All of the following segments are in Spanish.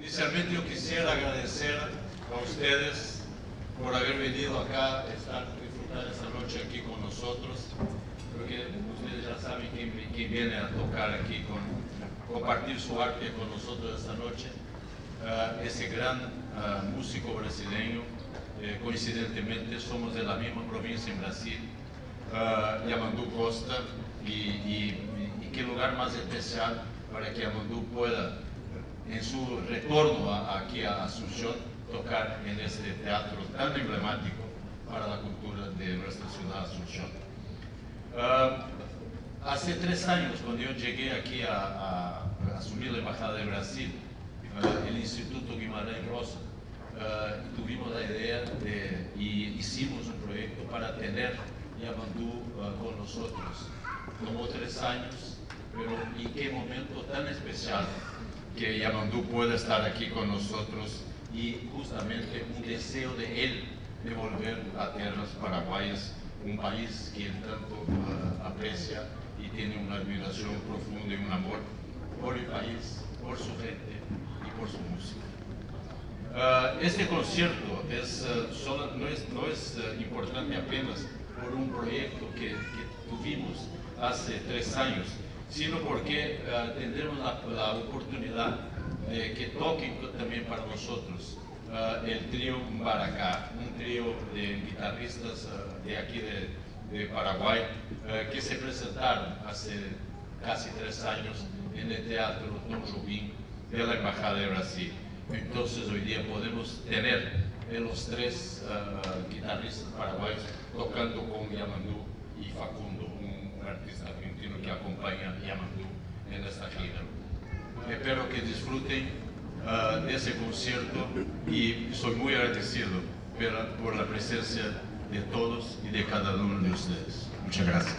Inicialmente yo quisiera agradecer a ustedes por haber venido acá, disfrutar esta noche aquí con nosotros, porque ustedes ya saben quién viene a tocar aquí, compartir su arte con nosotros esta noche. Ese gran músico brasileño, coincidentemente somos de la misma provincia en Brasil, Yamandu Costa, y qué lugar más especial para que Yamandu pueda, en su retorno aquí a Asunción, tocar en este teatro tan emblemático para la cultura de nuestra ciudad Asunción. Hace 3 años, cuando yo llegué aquí a asumir la Embajada de Brasil, el Instituto Guimarães Rosa, tuvimos la idea y hicimos un proyecto para tener Yamandu con nosotros. Tomó 3 años, pero en qué momento tan especial que Yamandu pueda estar aquí con nosotros, y justamente un deseo de él de volver a tierras paraguayas, un país que él tanto aprecia y tiene una admiración profunda y un amor por el país, por su gente y por su música. Este concierto no es importante apenas por un proyecto que tuvimos hace 3 años, sino porque tendremos la oportunidad de que toquen también para nosotros el trío Baracá, un trío de guitarristas de aquí de Paraguay, que se presentaron hace casi 3 años en el Teatro Tom Jobim de la Embajada de Brasil. Entonces hoy día podemos tener los 3 guitarristas paraguayos tocando con Yamandu y Facundo, un artista argentino que acompaña a Yamandu en esta gira. Espero que disfruten de ese concierto, y soy muy agradecido por la presencia de todos y de cada uno de ustedes. Muchas gracias.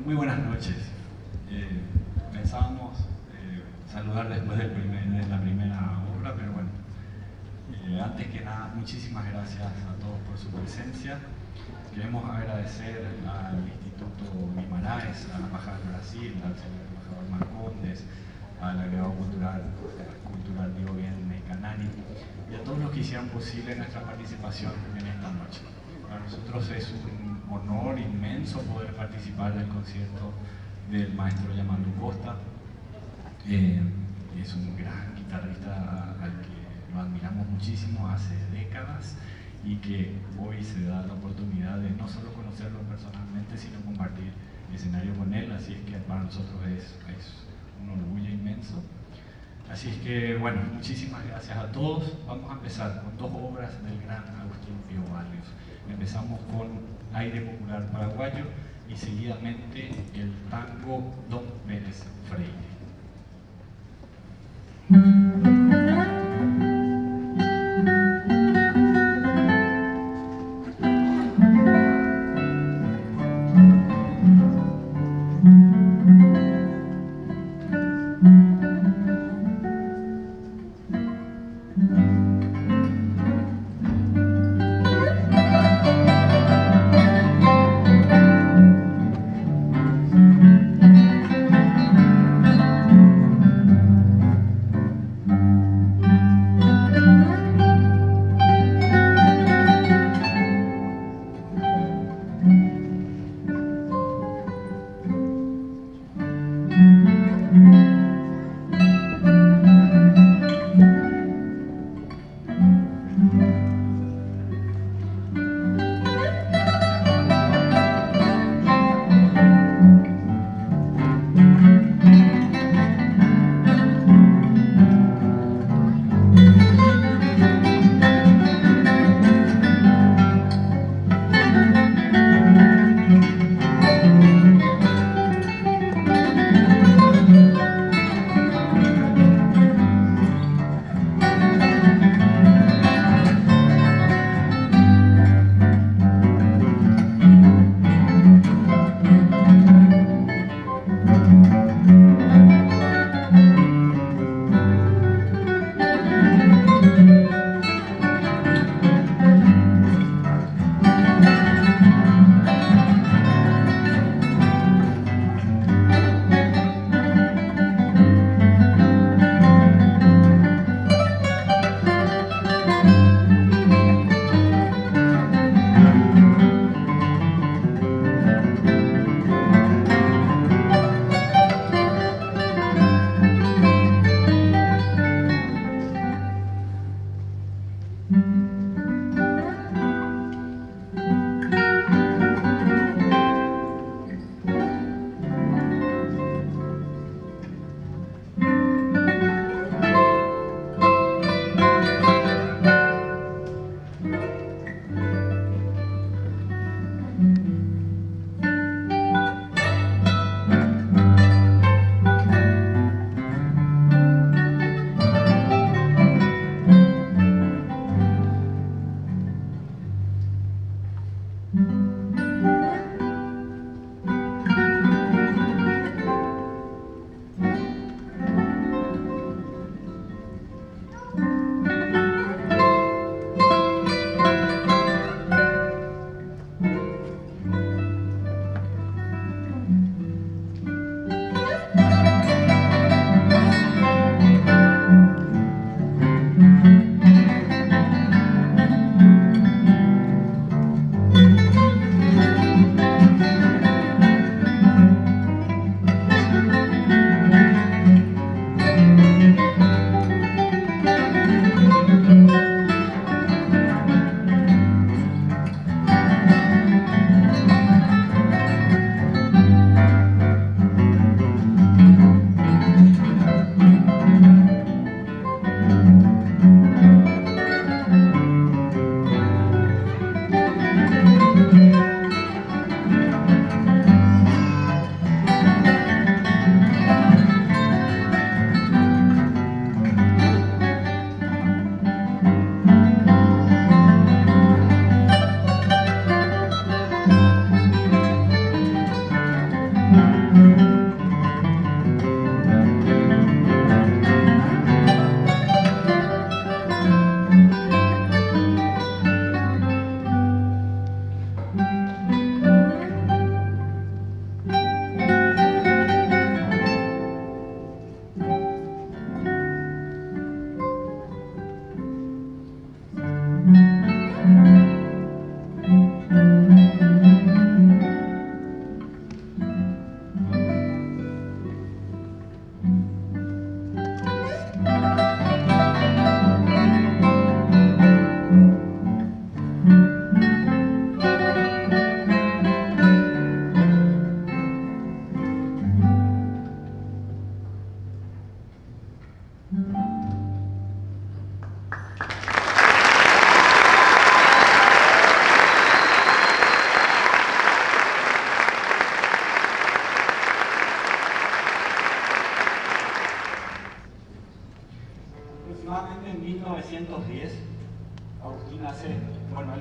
Muy buenas noches. Pensábamos saludar después de la primera obra, pero bueno, antes que nada, muchísimas gracias a todos por su presencia. Queremos agradecer al Instituto Guimarães, a la Embajada de Brasil, al señor embajador Marcondes, al agregado cultural Diogen Canani, y a todos los que hicieron posible nuestra participación en esta noche. Para nosotros es un honor inmenso poder participar del concierto del maestro Yamandu Costa. Es un gran guitarrista al que lo admiramos muchísimo hace décadas, y que hoy se da la oportunidad de no solo conocerlo personalmente, sino compartir escenario con él. Así es que para nosotros es un orgullo inmenso. Así es que, bueno, muchísimas gracias a todos. Vamos a empezar con 2 obras del gran Agustín Pío Barrios. Empezamos con Aire Popular Paraguayo y seguidamente el tango Don Pérez Freire.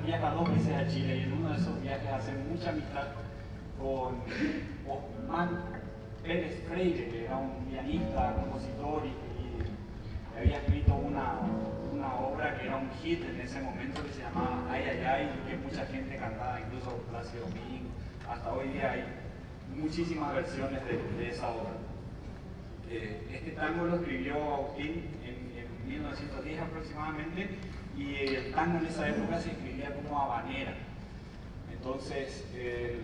viaja 2 veces a Chile y en uno de esos viajes hace mucha amistad con Osman Pérez Freire, que era un pianista, compositor y había escrito una obra que era un hit en ese momento que se llamaba Ay Ay Ay, que mucha gente cantaba, incluso Plácido Domingo. Hasta hoy día hay muchísimas versiones de esa obra. Este tango lo escribió Agustín en 1910 aproximadamente, y el tango en esa época se escribía como habanera. Entonces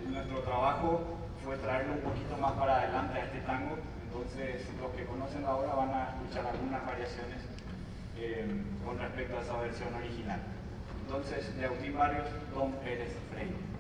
nuestro trabajo fue traerlo un poquito más para adelante a este tango. Entonces los que conocen la obra van a escuchar algunas variaciones con respecto a esa versión original. Entonces, de Agustín Barrios, Don Pérez Freire.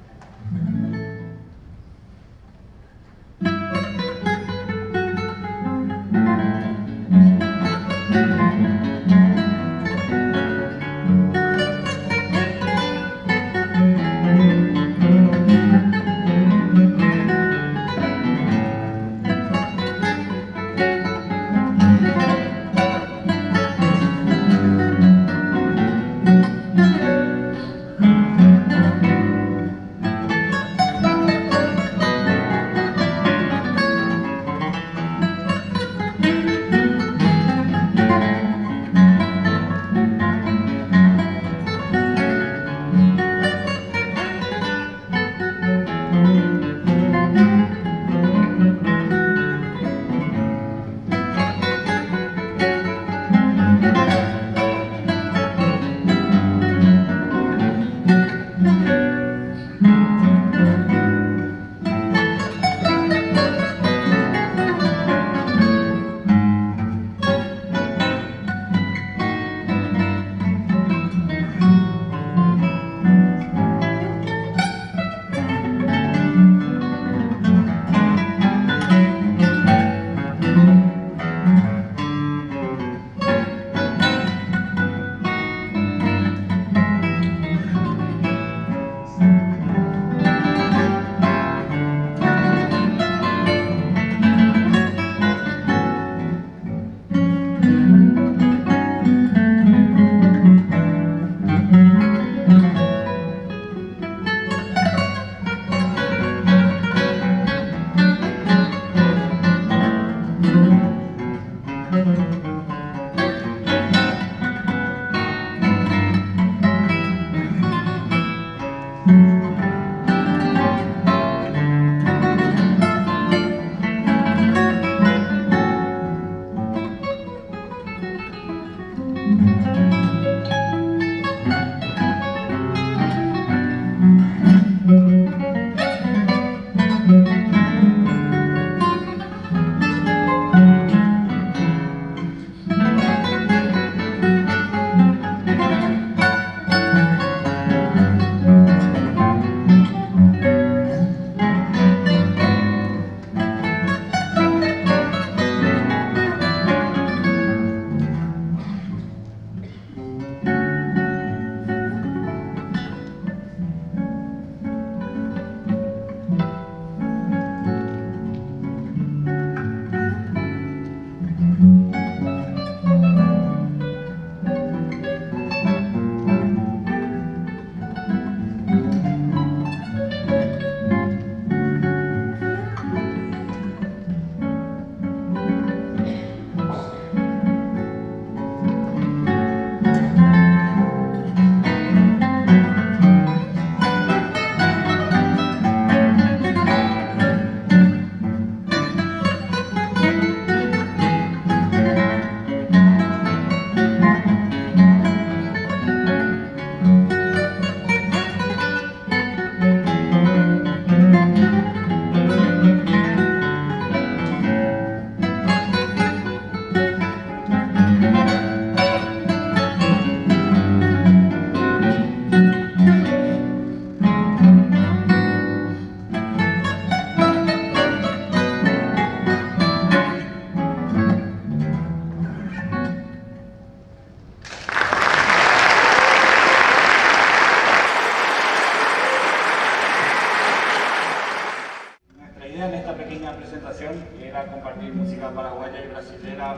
Era compartir música paraguaya y brasilera,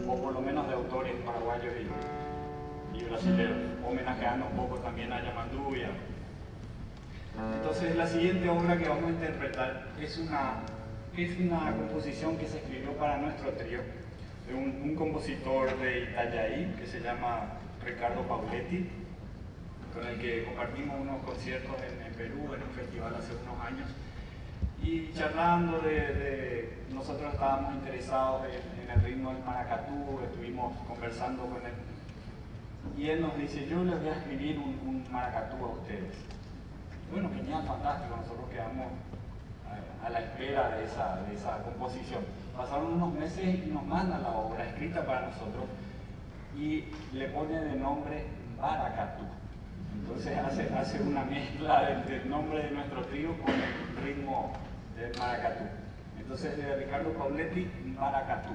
o por lo menos de autores paraguayos y brasilero, homenajeando un poco también a Yamanduya. Entonces la siguiente obra que vamos a interpretar es una composición que se escribió para nuestro trío, de un compositor de Itajaí que se llama Ricardo Pauletti, con el que compartimos unos conciertos en Perú, en un festival hace unos años. Y charlando nosotros estábamos interesados en el ritmo del maracatú, estuvimos conversando con él. Y él nos dice, yo les voy a escribir un maracatú a ustedes. Bueno, genial, fantástico, nosotros quedamos a la espera de esa composición. Pasaron unos meses y nos manda la obra escrita para nosotros y le pone de nombre Maracatú. Entonces hace una mezcla del nombre de nuestro trío con el ritmo del maracatú. Entonces de Ricardo Pauletti, Maracatú.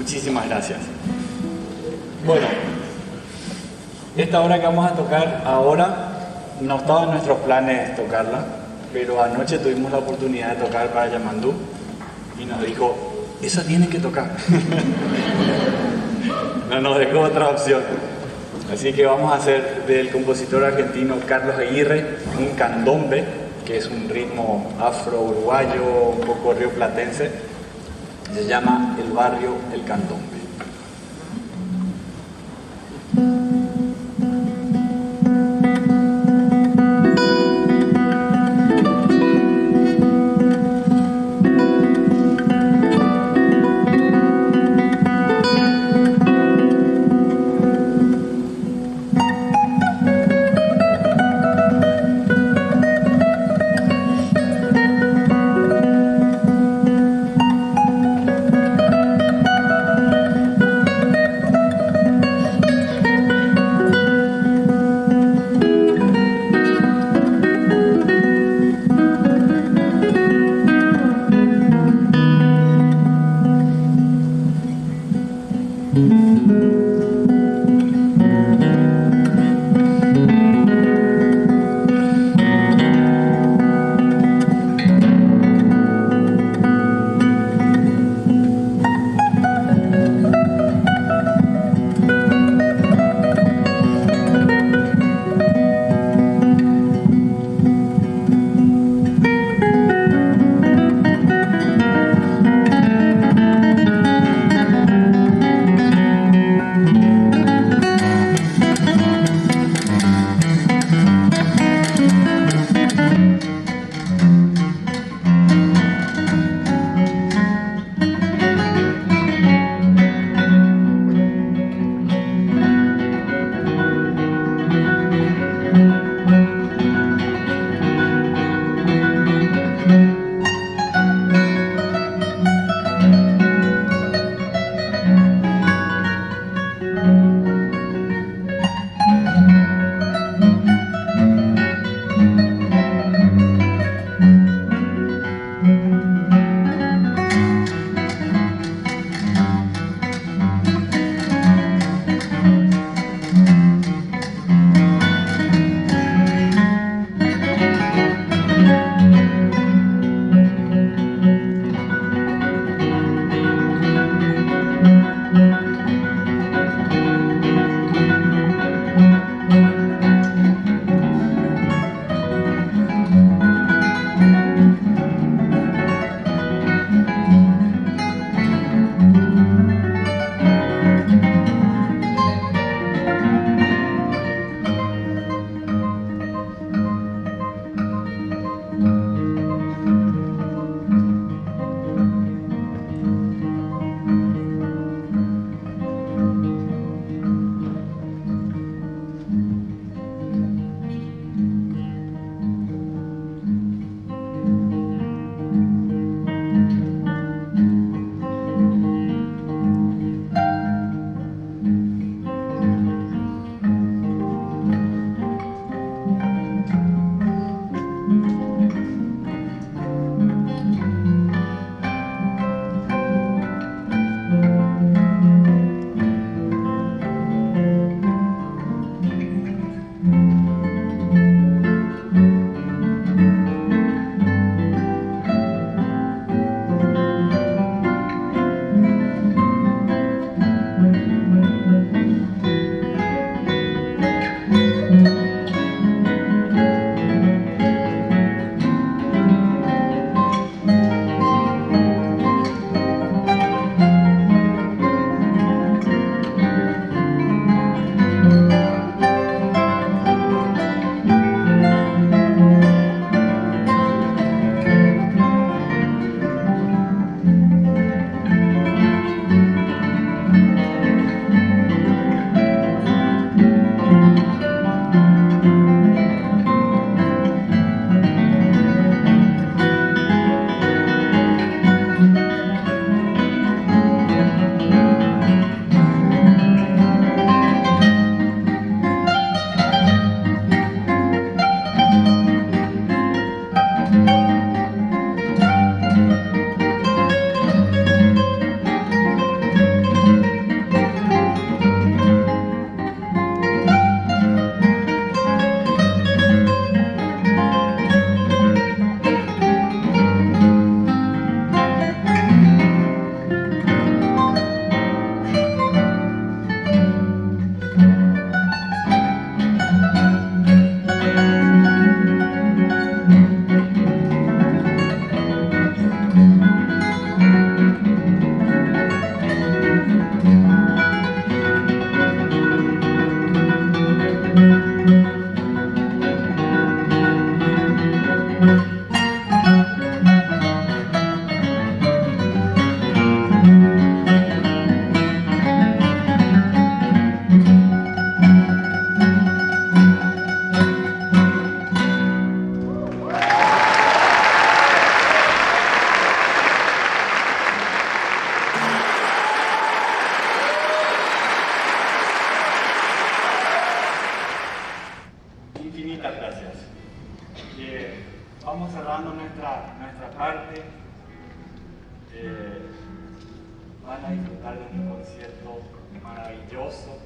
Muchísimas gracias. Bueno, esta obra que vamos a tocar ahora no estaba en nuestros planes tocarla, pero anoche tuvimos la oportunidad de tocar para Yamandú y nos dijo, eso tienen que tocar. No nos dejó otra opción. Así que vamos a hacer del compositor argentino Carlos Aguirre un candombe, que es un ritmo afro-uruguayo, un poco rioplatense. Se llama El Barrio El Candombe. nuestra parte. Van a disfrutar de un concierto maravilloso.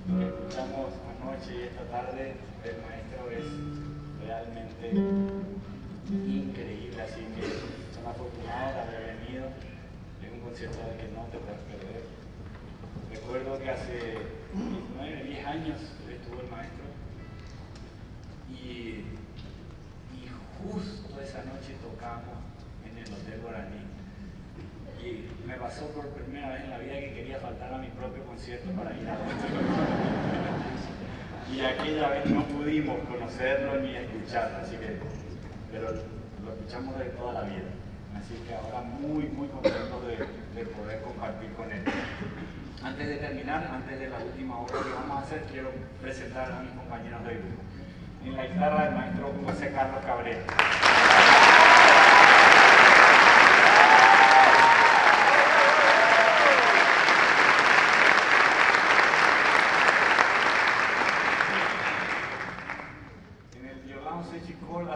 Lo que escuchamos anoche y esta tarde del maestro es realmente increíble, así que son afortunados de haber venido. Es un concierto del que no te puedes perder. Recuerdo que hace 10 años estuvo el maestro y justo esa noche tocamos en el Hotel Guaraní. Y me pasó por primera vez en la vida que quería faltar a mi propio concierto para ir a otro. Y aquella vez no pudimos conocerlo ni escucharlo, así que, pero lo escuchamos de toda la vida. Así que ahora muy contentos de poder compartir con él. Antes de terminar, antes de la última obra que vamos a hacer, quiero presentar a mis compañeros de grupo. En la guitarra, el maestro José Carlos Cabrera.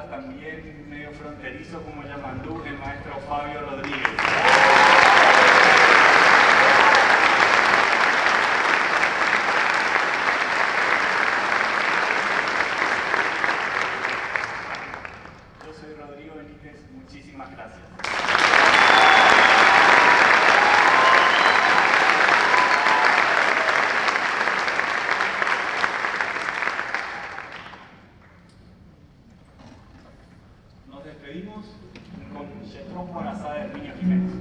También medio fronterizo como Yamandú, el maestro Fabio Rodríguez. Yo soy Rodrigo Benítez, muchísimas gracias. Nos despedimos con Chetrón Morazá de Herminio Jiménez.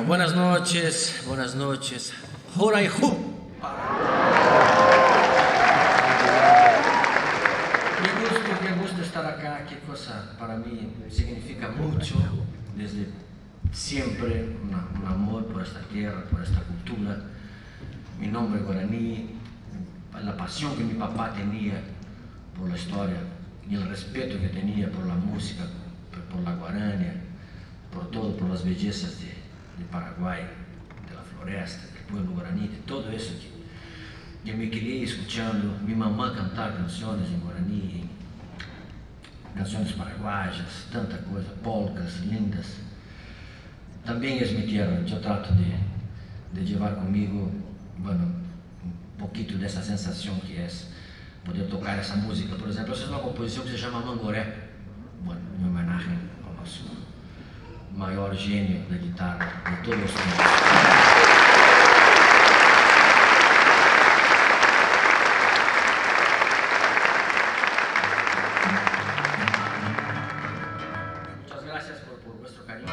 Buenas noches, buenas noches. Hola, hijo. Qué gusto estar acá, qué cosa para mí significa mucho desde siempre, un amor por esta tierra, por esta cultura, mi nombre guaraní, la pasión que mi papá tenía por la historia y el respeto que tenía por la música, por la guarania, por todo, por las bellezas de Paraguay, de la floresta, del pueblo guaraní, de todo eso que me crié escuchando mi mamá cantar canciones en guaraní, canciones paraguayas, tanta cosa, polcas lindas. También es mi tierra, yo trato de llevar conmigo, bueno, un poquito de esa sensación que es poder tocar esa música. Por ejemplo, esa es una composición que se llama Mangoré, bueno, en homenaje a nuestro mayor genio de guitarra de todos los tiempos. Muchas gracias por vuestro cariño.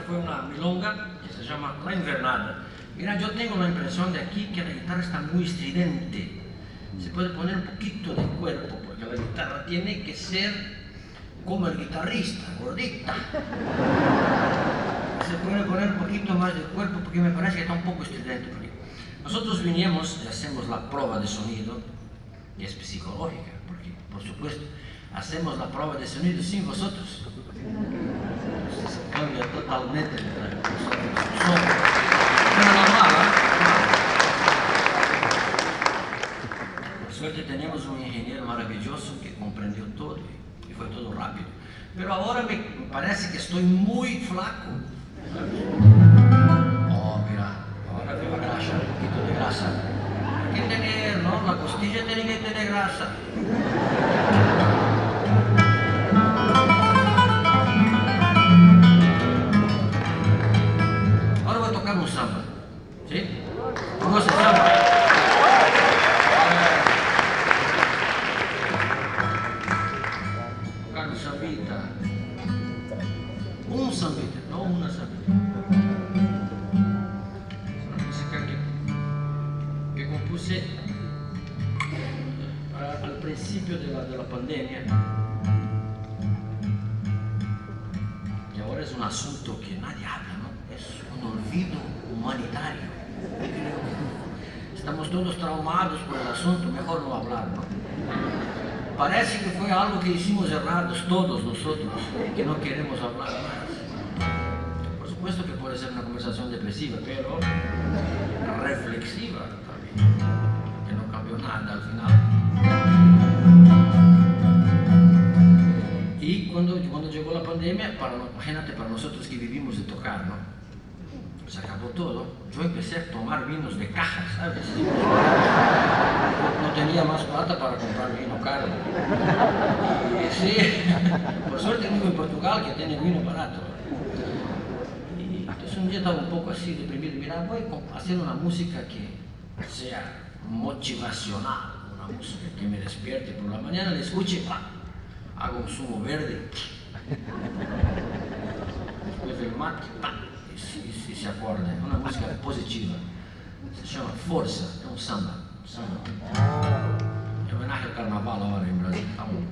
fue una milonga que se llama La Invernada. Mira, yo tengo la impresión de aquí que la guitarra está muy estridente. Se puede poner un poquito de cuerpo, porque la guitarra tiene que ser como el guitarrista, gordita. Se puede poner un poquito más de cuerpo, porque me parece que está un poco estridente. Porque nosotros vinimos y hacemos la prueba de sonido, y es psicológica, porque, por supuesto, hacemos la prueba de sonido sin vosotros. Se cambia totalmente el son. Pero normal, ¿eh? Por suerte tenemos un ingeniero maravilloso que comprendió todo y fue todo rápido. Pero ahora me parece que estoy muy flaco. Oh, mira, ahora veo la grasa, un poquito de grasa. Hay que tener, ¿no? La costilla tiene que tener grasa. Ahora voy a tocar un samba, ¿sí? ¿Cómo se llama? Tocar un sambita. Un sambita, no una sambita. Una música que compuse al principio de la pandemia. Y ahora es un asunto que nadie habla, ¿no? Es un olvido humanitario. Estamos todos traumados por el asunto, mejor no hablar, ¿no? Parece que fue algo que hicimos errados todos nosotros, que no queremos hablar más. Por supuesto que puede ser una conversación depresiva, pero reflexiva también, que no cambió nada al final. Y cuando llegó la pandemia, imagínate para nosotros que vivimos de tocar, ¿no? Se acabó todo. Yo empecé a tomar vinos de caja, ¿sabes? No tenía más plata para comprar vino caro. Y sí, por suerte vivo en Portugal que tiene vino barato. Y entonces un día estaba un poco así deprimido. Mira, voy a hacer una música que sea motivacional, una música que me despierte por la mañana, le escuche, hago un zumo verde. Después del mate, y se acorde, una música positiva. Se llama Força, é um samba. É homenagem ao carnaval agora em Brasil. Tá bom.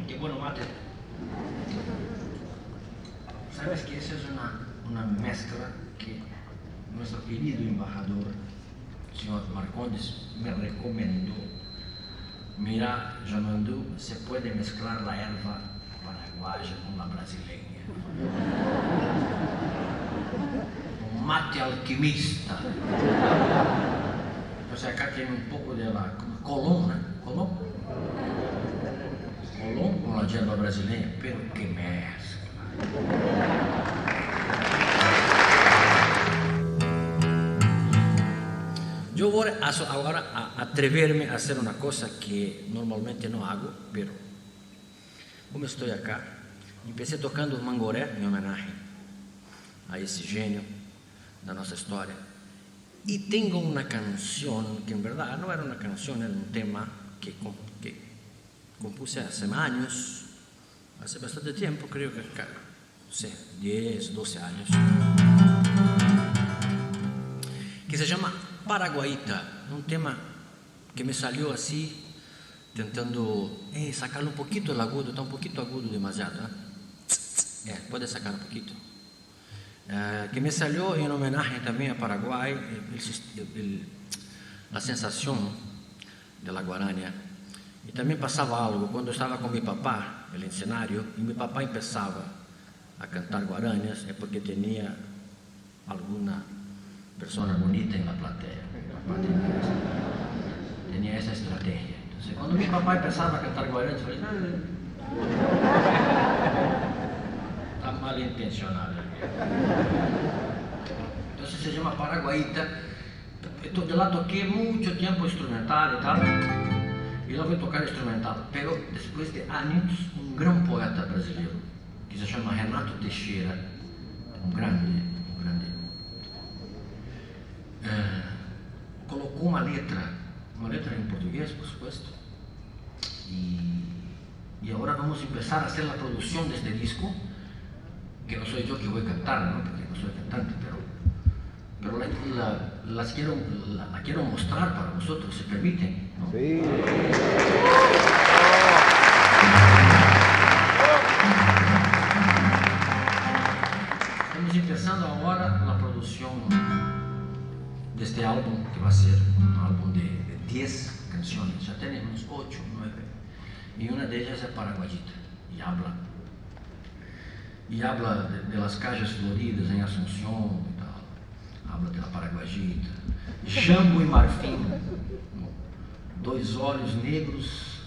Qué bueno mate. Sabes que esa es una mezcla que nuestro querido embajador, señor Marcondes, me recomendó. Mira, Jamandú, se puede mezclar la erva paraguaya con la brasileña. Un mate alquimista. Entonces acá tiene un poco de la Colón, ¿eh? Colón con la yerba brasileña, pero qué mezcla. Yo voy ahora a atreverme a hacer una cosa que normalmente no hago, pero como estoy acá, empecé tocando mangoré en homenaje a ese genio de nuestra historia. Y tengo una canción que en verdad no era una canción, era un tema que compuse hace años, hace bastante tiempo, creo que, no sé, 10, 12 años, que se llama Paraguaita, un tema que me salió así, tentando sacarle un poquito el agudo, está un poquito agudo demasiado, puede sacar un poquito. Que me salió en homenaje también a Paraguay, la sensación de la guaraña. Y también pasaba algo, cuando estaba con mi papá en el escenario, y mi papá empezaba a cantar guarañas, es porque tenía alguna persona bonita en la platea. Tenía esa estrategia. Entonces, cuando mi papá empezaba a cantar guarañas, yo falei, está malintencionado. Entonces se llama Paraguaita. Yo la toqué mucho tiempo instrumental y tal, y la voy a tocar instrumental, pero después de años, un gran poeta brasileño, que se llama Renato Teixeira, un grande, colocou uma letra em português, por supuesto, y ahora vamos a empezar a hacer la producción de este disco, que no soy yo que voy a cantar, ¿no? Porque no soy cantante, pero la quiero mostrar para vosotros, ¿se permiten? ¿No? Sí. Estamos empezando ahora la producción de este álbum, que va a ser un álbum de 10 canciones, ya tenemos 8, 9, y una de ellas es Paraguayita, y habla de las calles floridas en Asunción y tal, habla de la Paraguayita, jambo e marfim, 2 olhos negros,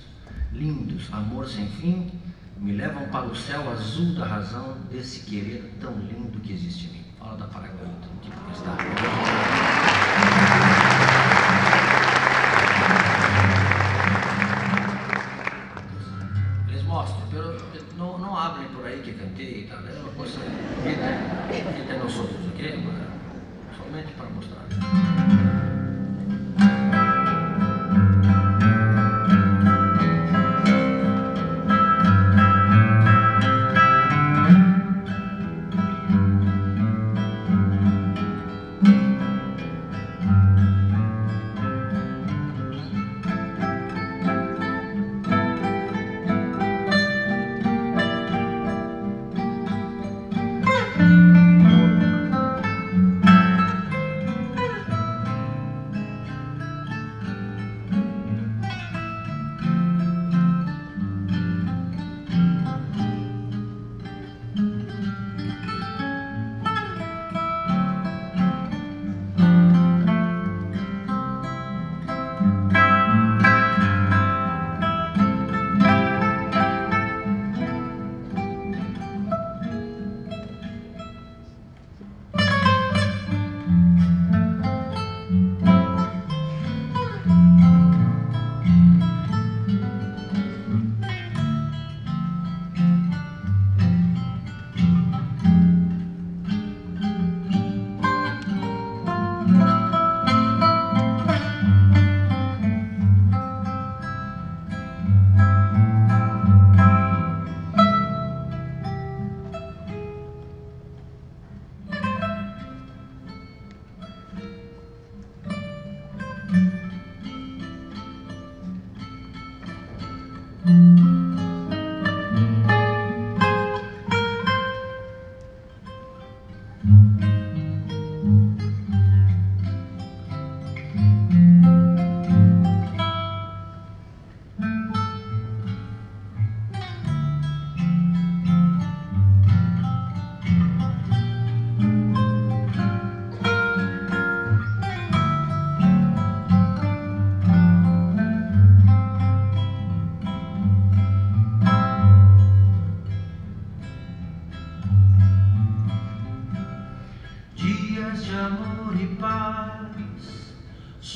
lindos, amor sem fim, me levam para o céu azul da razão desse querer tão lindo que existe em mim. Fala da Paraguayita, um tipo que está. Les mostro, pero no hablen por ahí que canté y tal, es una cosa entre nosotros, ¿ok? Solamente para mostrar.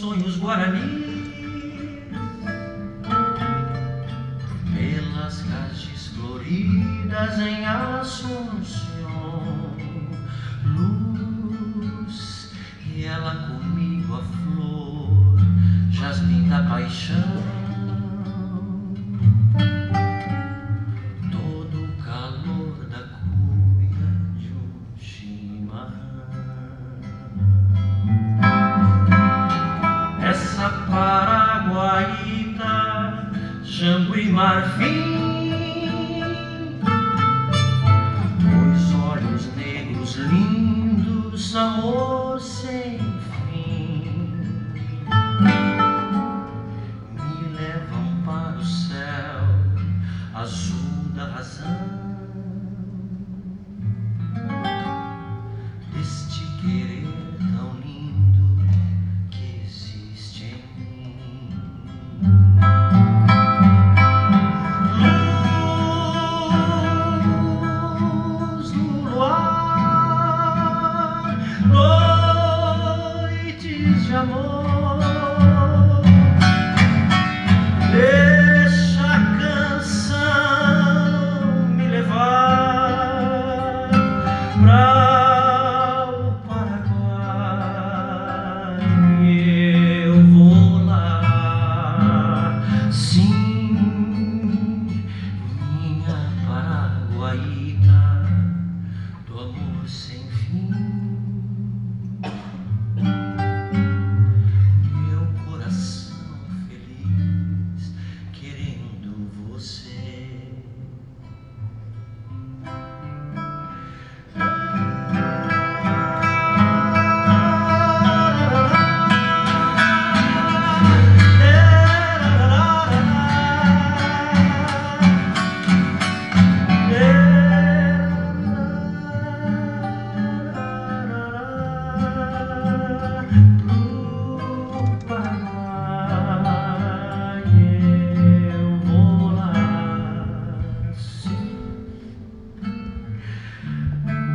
sonhos guaranis, pelas casas floridas em Assunção, luz, e ela comigo a flor, jasmim da paixão. Jambo e marfim, dois olhos negros lindos, amor sem fim, me levam para o céu azul da razão, deste querer tão lindo que existe em mim. Noites de amor, deixa a canção me levar pra o Paraguai, e eu vou lá, sim, minha Paraguaíta do amor sem fim.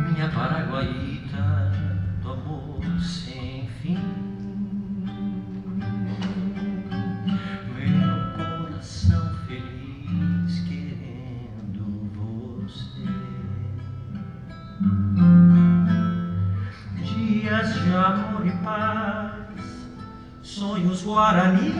Minha Paraguaíta do amor sem fim, meu coração feliz querendo você. Dias de amor e paz, sonhos guaranis.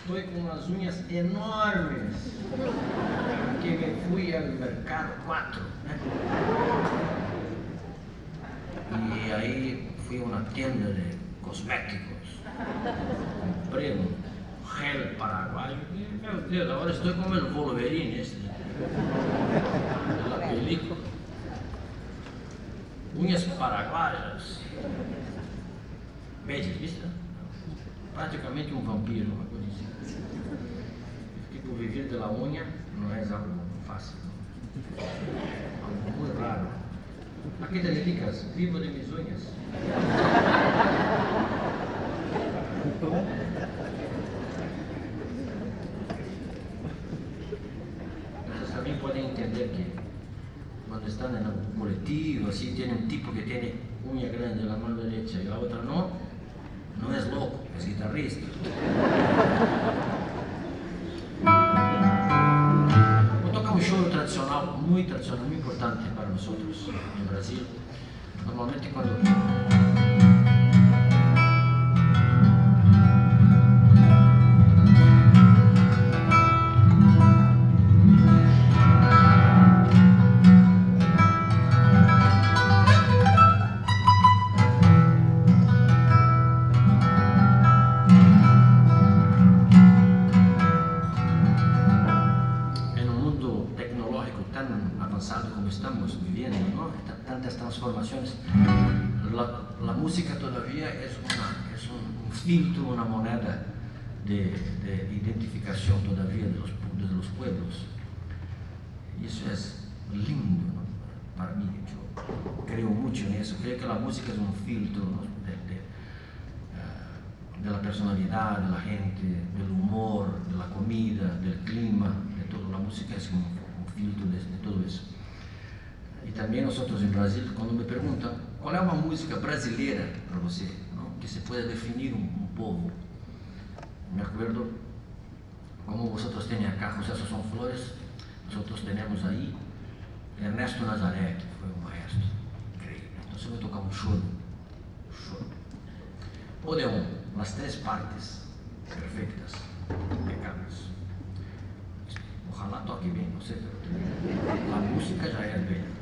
estoy con unas uñas enormes, que me fui al mercado 4. Y ahí fui a una tienda de cosméticos, compré un gel paraguayo, y meu Deus, ahora estoy como el Wolverine este, de la película. Uñas paraguaias, bellas, ¿viste? Praticamente un vampiro, uma coisa assim. Tipo, viver de la uña não é algo fácil, não? Algo muito raro. ¿A qué te dedicas? Vivo de mis uñas. Vocês também podem entender que cuando están en un colectivo, así, tiene un tipo que tiene uña grande en la mano derecha y la otra no es loco, es guitarrista. Vou tocar um show tradicional, muy importante para nosotros en Brasil. Normalmente cuando como estamos viviendo, ¿no? Tantas transformaciones, la música todavía es un filtro, una moneda de identificación todavía de los pueblos, y eso es lindo, ¿no? Para mí. Yo creo mucho en eso, creo que la música es un filtro, ¿no? de la personalidad de la gente, del humor, de la comida, del clima, de todo. La música es un filtro de todo eso. E também nós em Brasil, quando me perguntam qual é uma música brasileira para você, não? Que se pueda definir um povo, me acuerdo como vosotros têm acá José Sosón Flores, nosotros temos aí Ernesto Nazaré, que foi um maestro incrível. Então eu vou tocar um choro, Odeon, as 3 partes perfeitas, impecables. Ojalá toque bem, não sei, pero a música já é bem.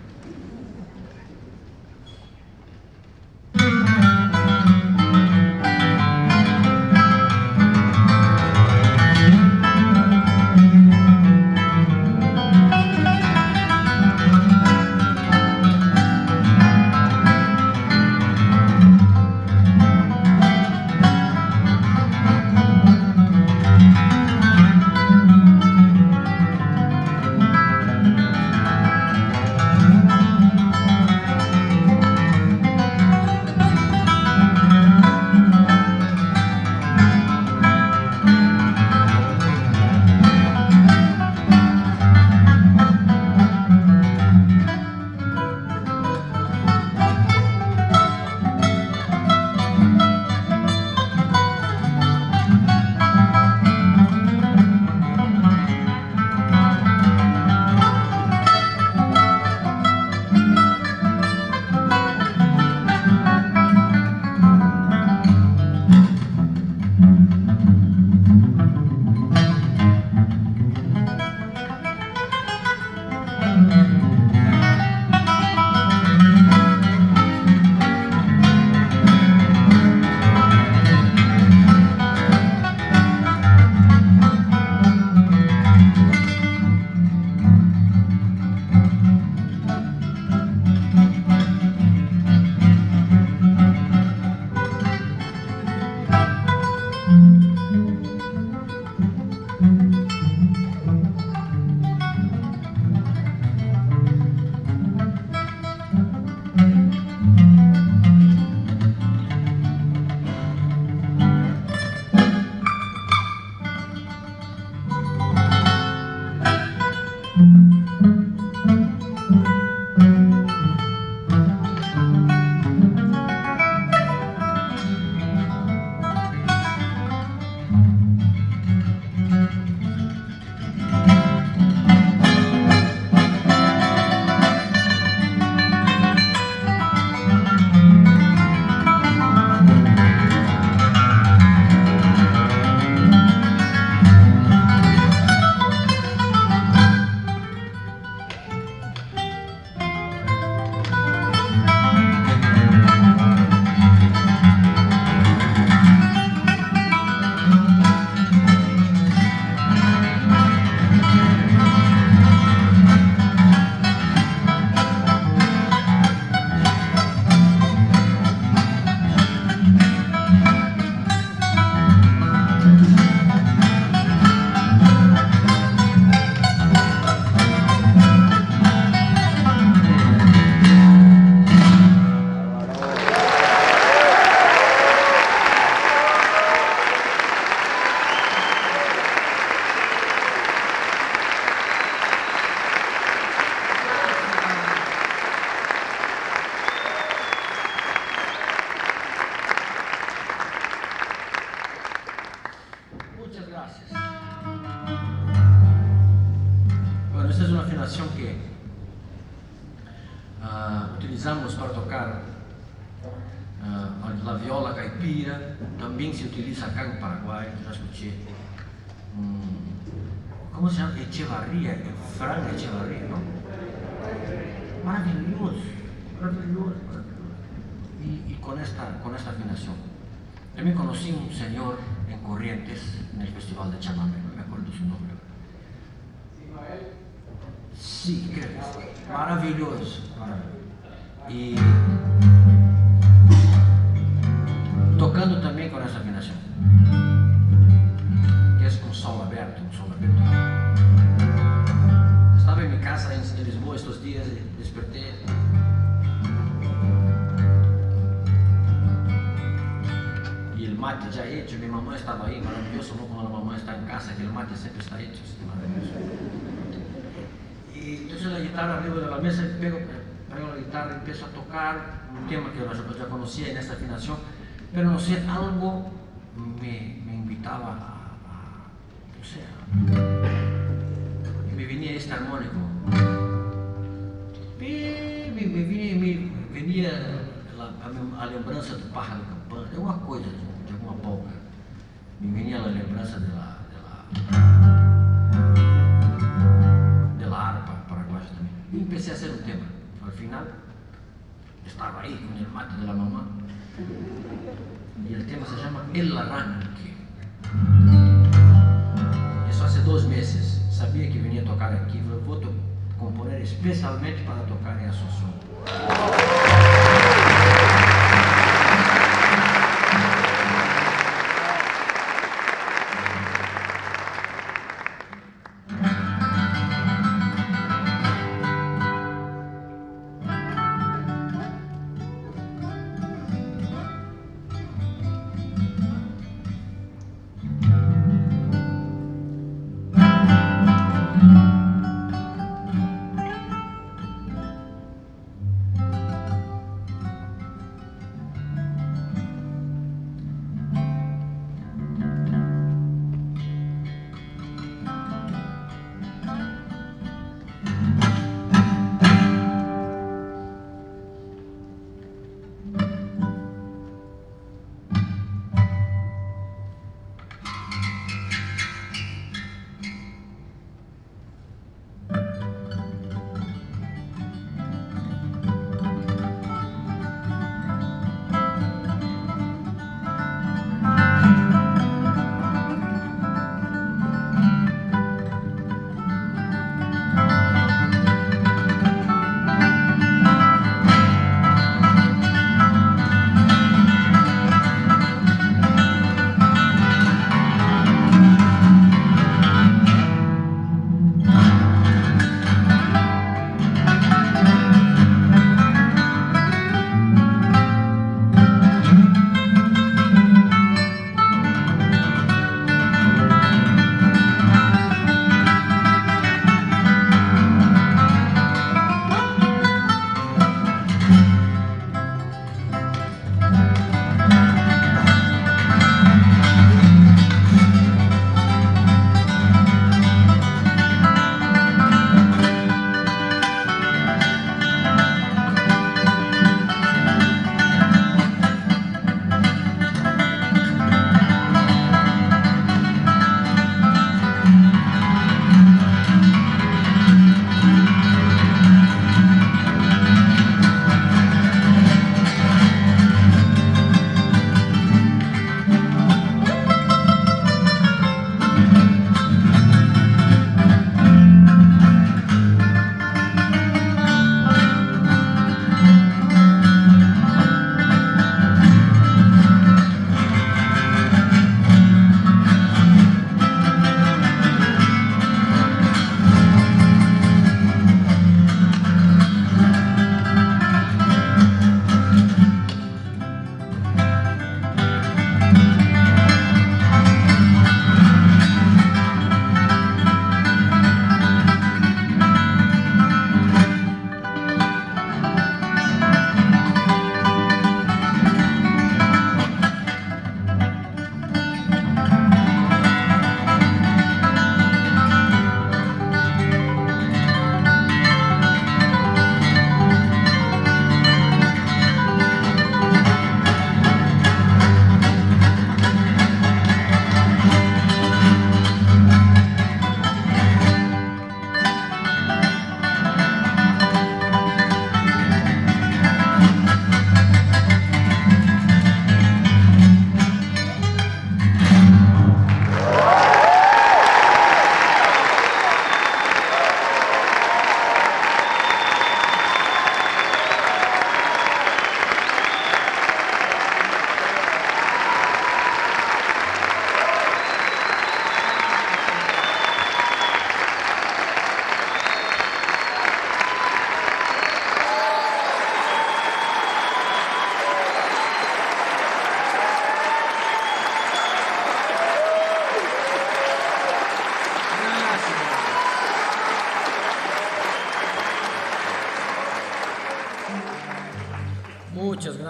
afinación que utilizamos para tocar la viola caipira, también se utiliza acá en Paraguay. Ya escuché, ¿cómo se llama? Echevarría, Fran Echevarría, ¿no? Maravilloso, maravilloso, maravilloso. Y con esta afinación. También conocí un señor en Corrientes, en el Festival de Chamamé, no me acuerdo su nombre. Sí, creo que sí. Maravilloso, maravilloso. Y tocando también con esa afinación, que es un sol abierto, un sol abierto. Estaba en mi casa en Lisboa estos días y desperté. Y el mate ya hecho, mi mamá estaba ahí, maravilloso, ¿no? Cuando la mamá está en casa, que el mate siempre está hecho, así, maravilloso. Y entonces la guitarra arriba de la mesa, pego la guitarra y empiezo a tocar un tema que yo ya conocía en esta afinación, pero no sé, algo me invitaba no sé, me venía este armónico, me venía a lembrança do pájaro campana, alguma coisa, de alguma polca, me venía a lembrança de la arpa paraguaya também. Y empecé a hacer un tema. Al final estaba ahí con el mate de la mamá y el tema se llama El Arranque. Eso hace 2 meses. Sabía que venía a tocar aquí, pero voy a componer especialmente para tocar en Asunción.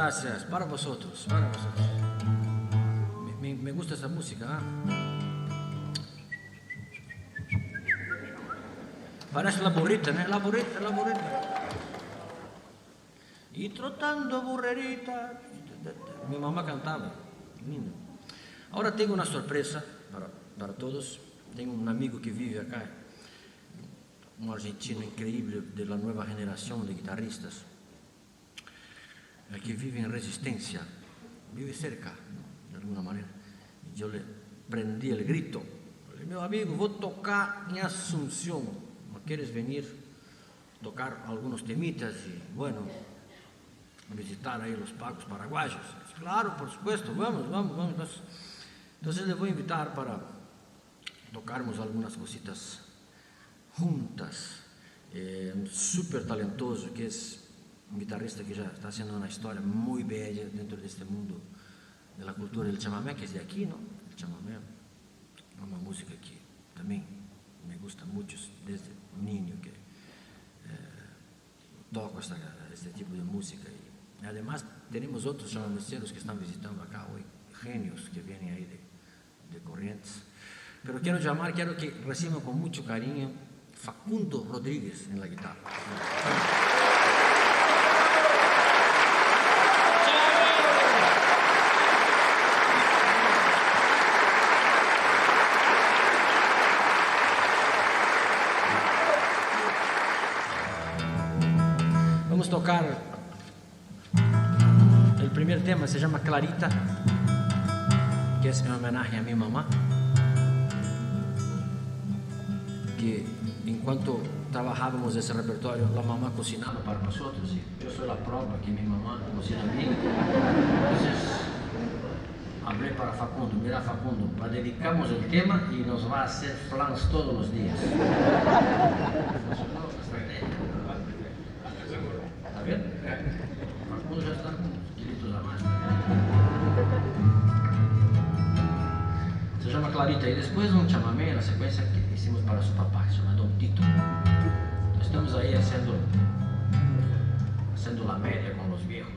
gracias. Para vosotros, para vosotros. Me gusta esta música. Parece la burrita, ¿no? La burrita, la burrita. Y trotando burrerita. Mi mamá cantaba. Lindo. Ahora tengo una sorpresa para todos. Tengo un amigo que vive acá, un argentino increíble de la nueva generación de guitarristas, que vive en Resistencia, vive cerca, de alguna manera. Y yo le prendí el grito. Le dije, meu amigo, voy a tocar en Asunción. ¿No quieres venir a tocar algunos temitas y, bueno, visitar ahí los pagos paraguayos? Claro, por supuesto, vamos. Entonces le voy a invitar para tocarmos algunas cositas juntas. Un súper talentoso, que es un guitarrista que ya está haciendo una historia muy bella dentro de este mundo de la cultura del chamamé, que es de aquí, ¿no? El chamamé es una música que también me gusta mucho desde niño, que toco este tipo de música. Y además tenemos otros chamameceros que están visitando acá hoy, genios que vienen ahí de Corrientes. Pero quiero que reciban con mucho cariño Facundo Rodríguez en la guitarra. Vamos a tocar el primer tema, se llama Clarita, que es en homenaje a mi mamá, que en cuanto trabajábamos ese repertorio, la mamá cocinaba para nosotros y yo soy la prueba que mi mamá cocina bien. Entonces hablé para Facundo, mira Facundo, dedicamos el tema y nos va a hacer flans todos los días. ¿Está bien? Facundo ya está con kilitos a más. Se llama Clarita y después un chamamé, la secuencia que hicimos para su papá, que se llama Don Tito. Estamos ahí haciendo la media con los viejos.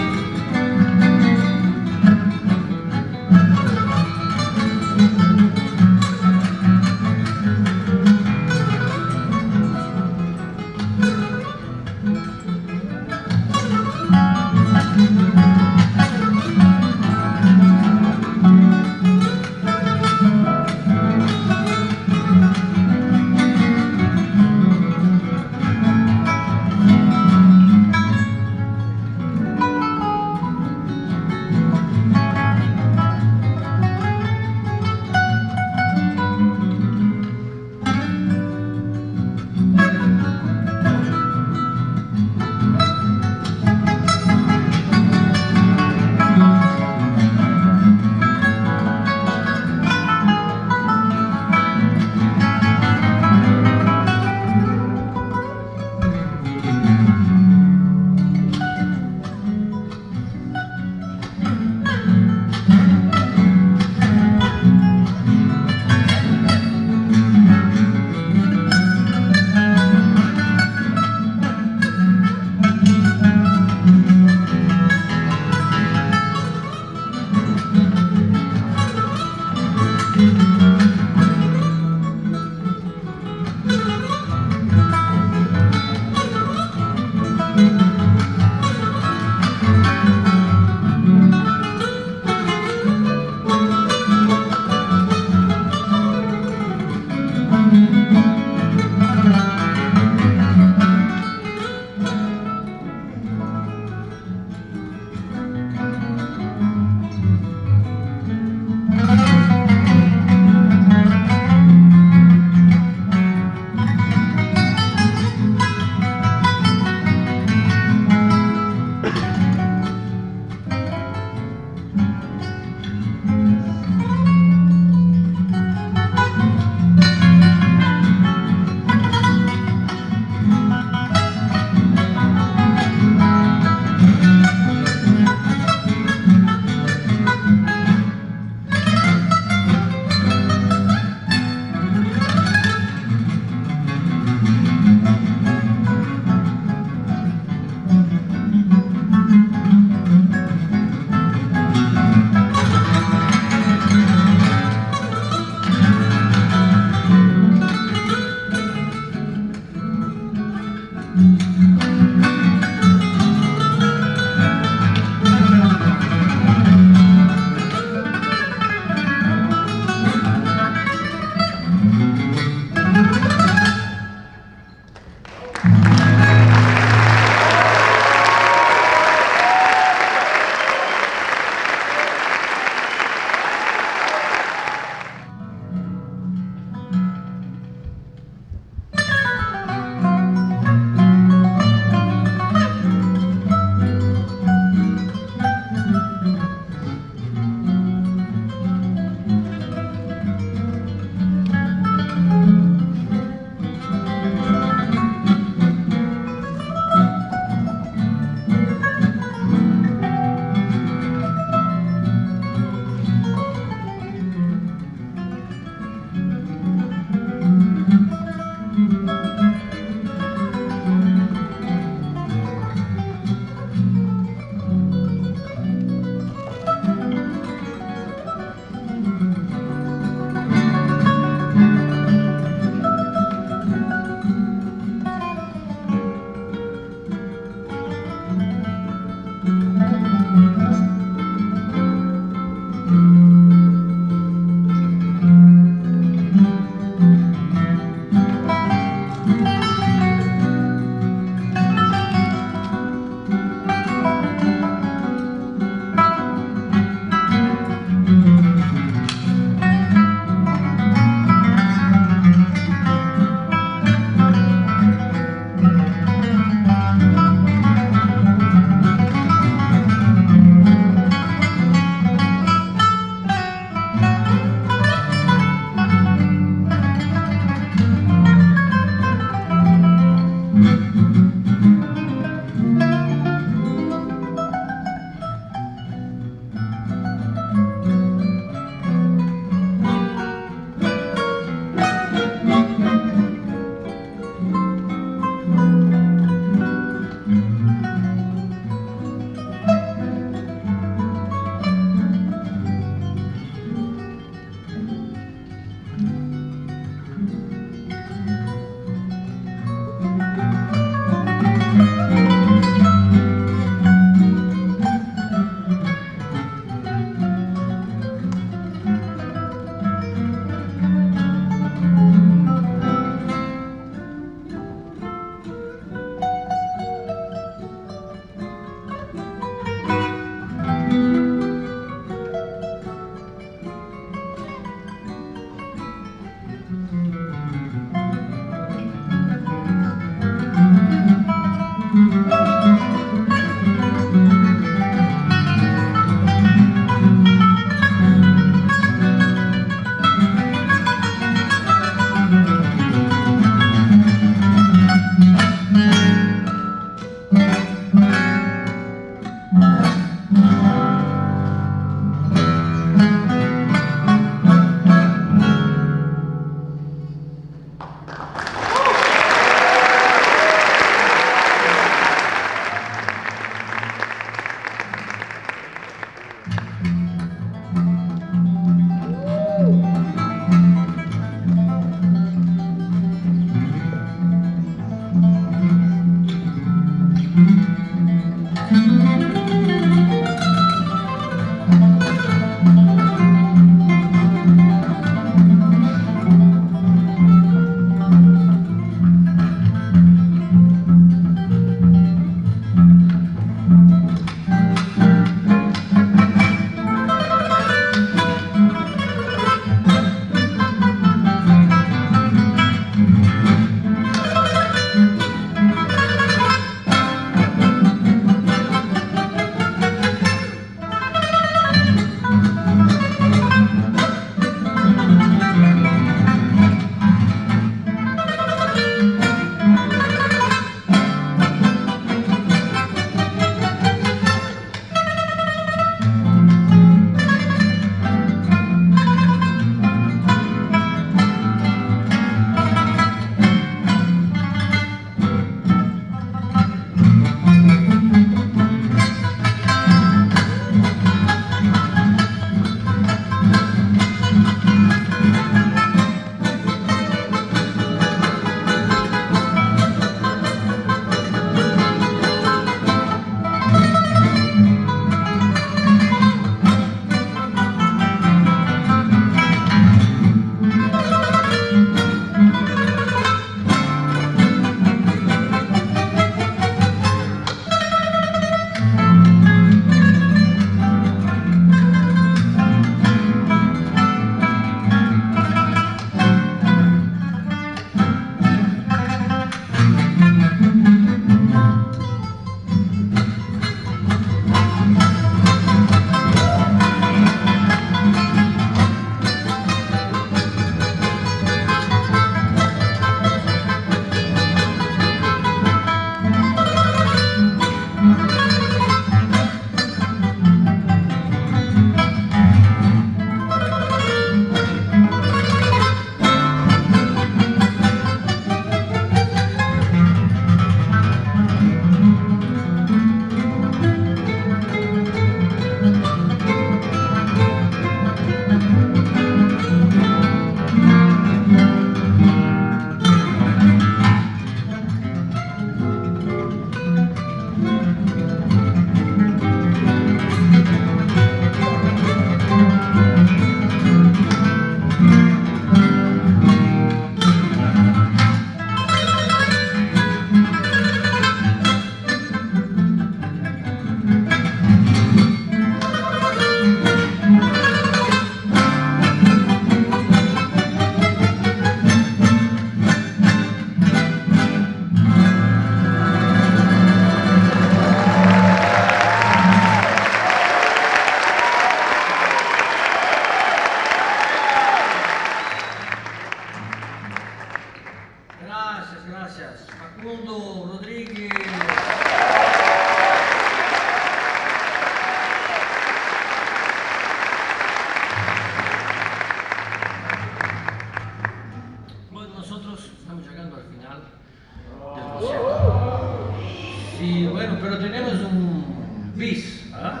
¿Ah?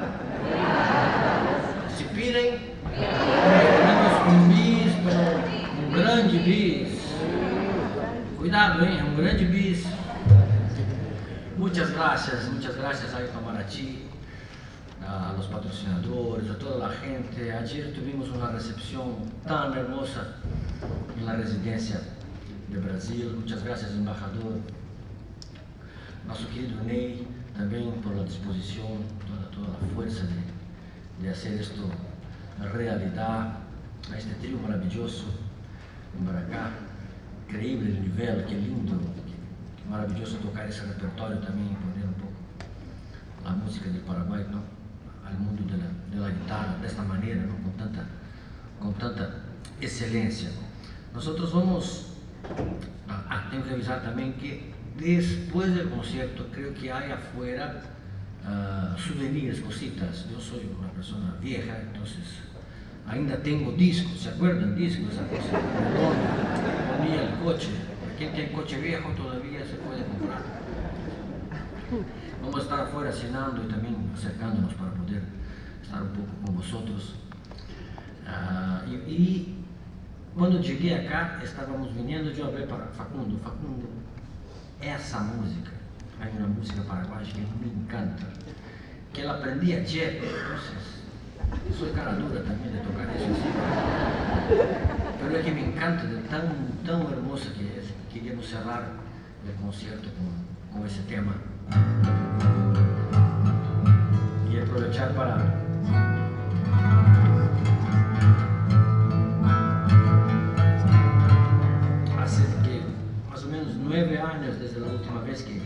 Si piden, tenemos un bis, pero un grande bis. Cuidado, ¿eh? Un grande bis. Muchas gracias a Itamaraty, a los patrocinadores, a toda la gente. Ayer tuvimos una recepción tan hermosa en la residencia de Brasil. Muchas gracias, embajador. Nuestro querido Ney, también por la disposición, toda la fuerza de hacer esto realidad. A este trío maravilloso en Baracá. Increíble el nivel, qué lindo. Maravilloso tocar ese repertorio también y poner un poco la música del Paraguay, ¿no? Al mundo de la guitarra de esta manera, ¿no? Con tanta excelencia. Nosotros vamos tengo que avisar también que después del concierto creo que hay afuera souvenirs, cositas. Yo soy una persona vieja, entonces ainda tengo discos, ¿se acuerdan? Discos, esa cosa redonda, ponía el coche. Quien tiene coche viejo todavía se puede comprar. Vamos a estar afuera cenando y también acercándonos para poder estar un poco con vosotros. Y cuando llegué acá, estábamos viniendo, yo hablé para Facundo. Facundo, esa música, hay una música paraguaya que me encanta, que la aprendí ayer, entonces soy cara dura también de tocar eso así. Pero es que me encanta, de tan hermosa que es. Queríamos cerrar el concierto con ese tema y aprovechar para hace que más o menos 9 años desde la última vez que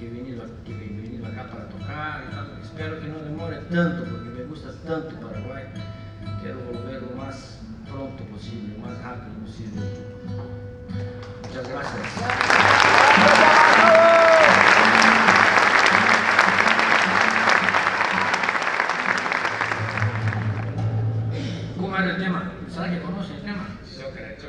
he venido acá para tocar y tal. Espero que no demore tanto porque me gusta tanto Paraguay. Quiero volver lo más pronto posible, lo más rápido posible. Muchas gracias. ¿Cómo era el tema? ¿Sabe que conoce el tema? Yo creo que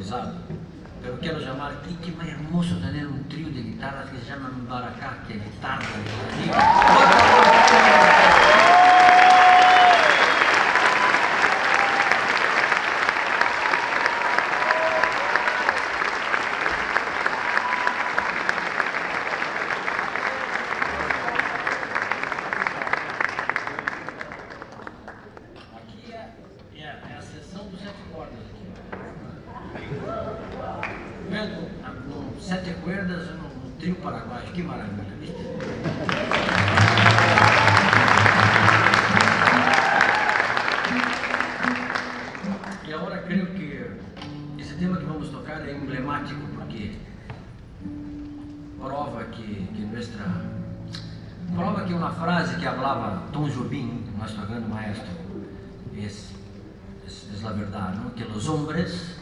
improvisado, pero quiero llamar, y qué más hermoso tener un trío de guitarras que se llama Mbaracá, que es guitarra de é a sessão dos 7 cordas aqui. Vendo? Com 7 cordas no trio paraguaio, que maravilha, viste? E agora creio que esse tema que vamos tocar é emblemático porque prova que uma frase que falava Tom Jobim, nosso grande maestro, es la verdad, ¿no? Que los hombres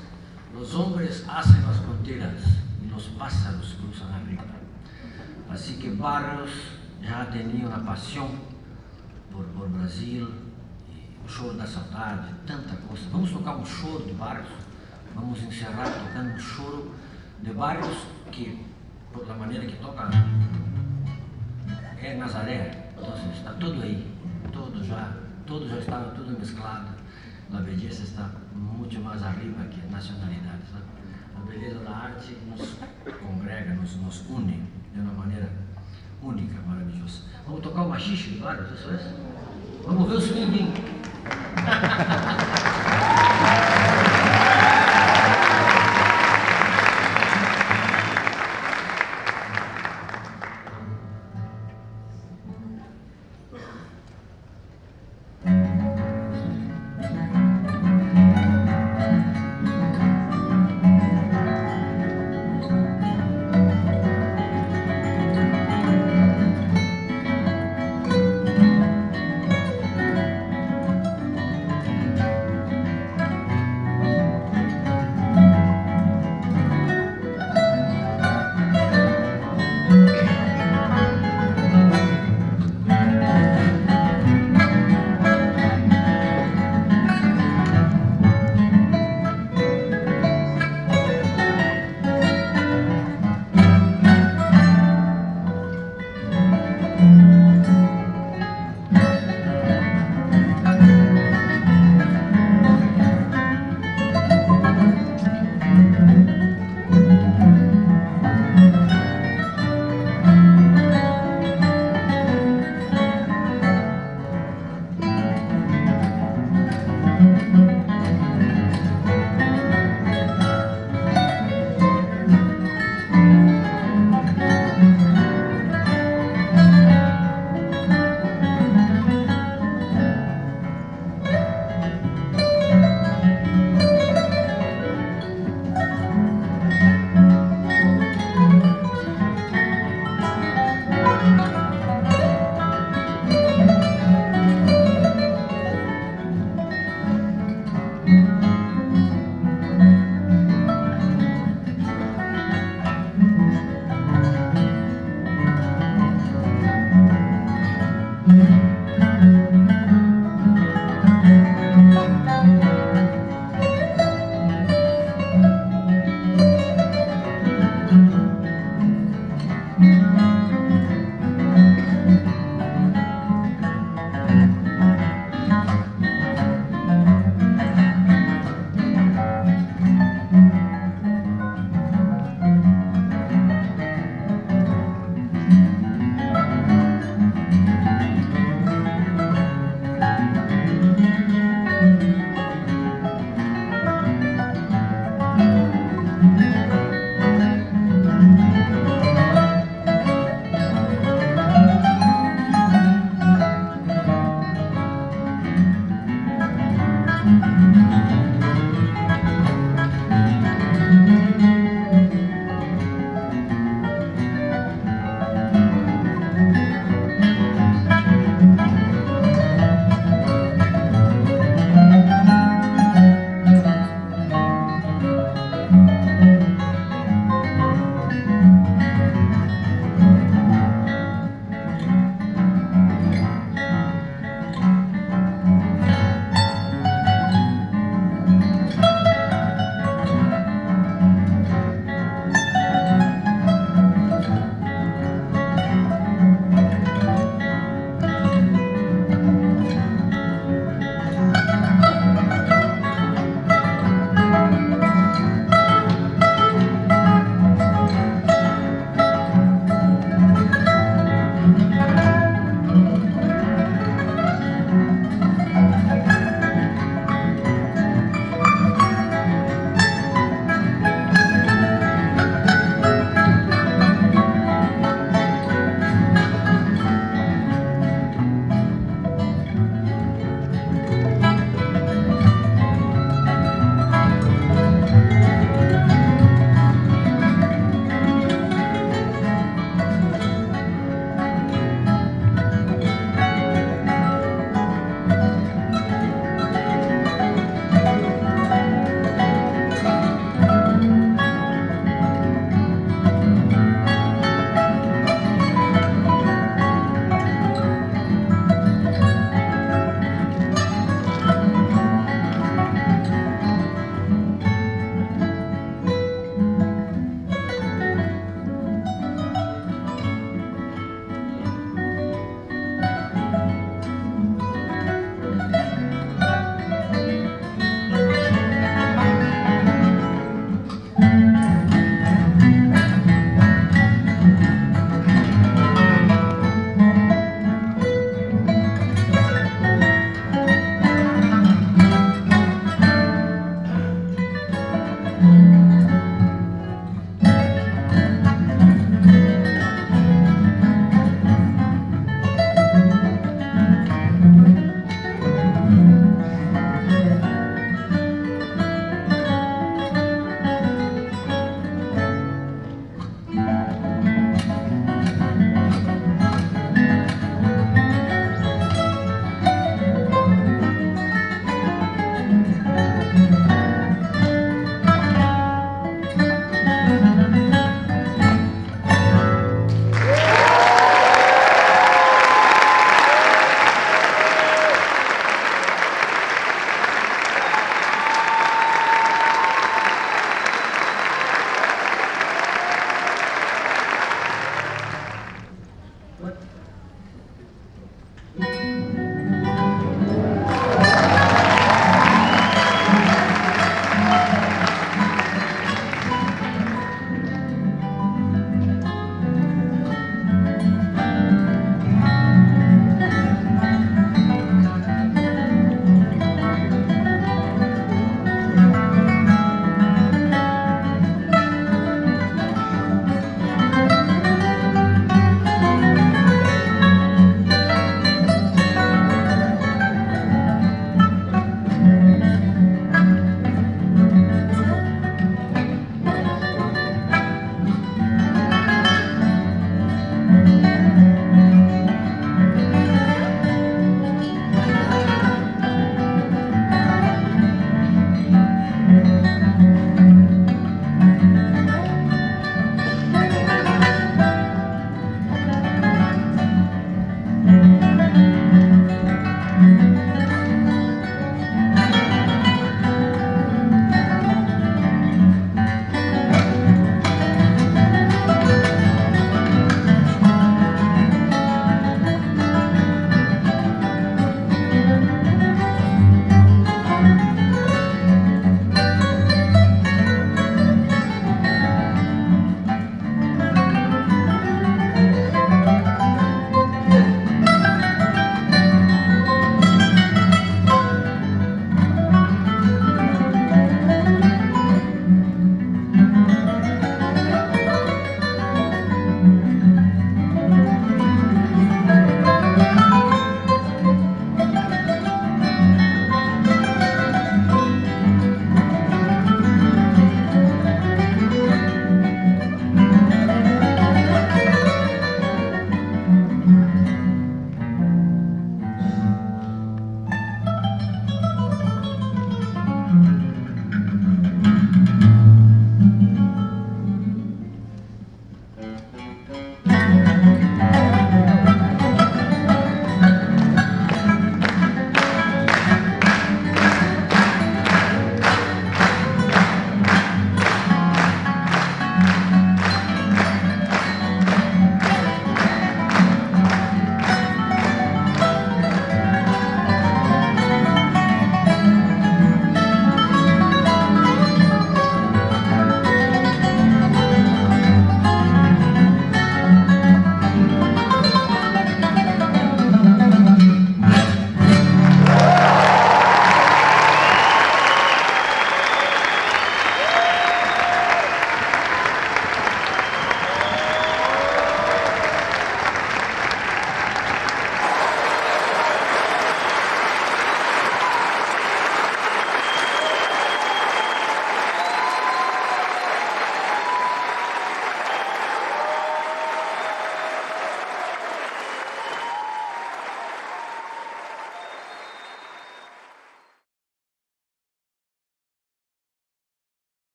hacen las fronteras y los pájaros cruzan arriba. Así que Barrios já tinha uma paixão por Brasil, e o choro da saudade, tanta coisa. Vamos tocar um choro de Barrios, vamos encerrar tocando um choro de Barrios que, por la maneira que toca, é Nazaré. Então está tudo aí, tudo já estava tudo mesclado. A beleza está muito mais arriba que a nacionalidade. Sabe? A beleza da arte nos congrega, nos une de uma maneira única, maravilhosa. Vamos tocar o machixe de Barrios, isso é? Vamos ver o swing.